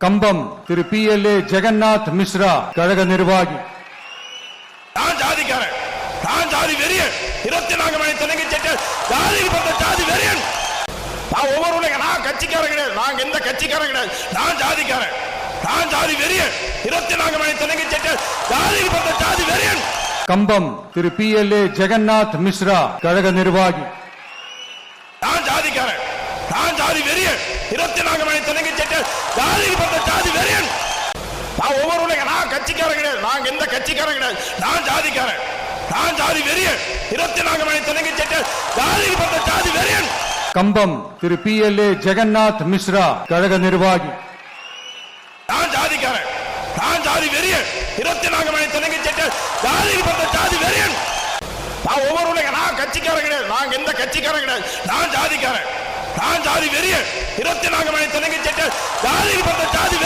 கம்பம் திரு PLA Jagannath Mishra கழக நிர்வாகி. நான் ஜாதிக்காரன், நான் ஜாதி வெறியன். 24 மணி தெலுங்கு செட்டு ஜாதிக்கு பட்ட ஜாதி வெறியன். நான் ஒவ்வொரு நான் கட்சிக்காரன் கிடையாது, நான் எந்த கட்சிக்காரன் கிடையாது. நான் ஜாதிக்காரன், நான் ஜாதி வெறியன். 24 மணி தெலுங்கு செட்டு ஜாதிக்கு பட்ட ஜாதி வெறியன். கம்பம் திரு PLA ஜெகநாத் மிஸ்ரா கழக நிர்வாகி. நான் ஜாதிக்காரன், நான் ஜாதி வெறியன். 24 மணி தெலுங்கு செட்டு ஜாதிக்கு பட்ட ஜாதி வெறியன். நான் ஒவ்வொரு நான் கட்சிக்காரன் கிடையாது, நான் எந்த கட்சிக்காரன் கிடையாது. நான் ஜாதிக்காரன், நான் ஜாதி வெறியன். 24 மணி தெலுங்கு செட்டு ஜாதிக்கு பட்ட ஜாதி வெறியன். கம்பம் திரு PLA ஜெகநாத் மிஸ்ரா கழக நிர்வாகி. நான் ஜாதிக்காரன், நான் ஜாதி வெறியன். 24 மணி தெலுங்கு செட்டு ஜாதிக்கு பட்ட ஜாதி வெறியன். நான் ஒவ்வொரு நான் கட்சிக்காரன் கிடையாது, நான் எந்த கட்சிக்காரன் கிடையாது. நான் ஜாதிக்காரன், நான் ஜாதி வெறியன். 24 மணி தெலுங்கு செட்டு ஜாதிக்கு பட்ட ஜாதி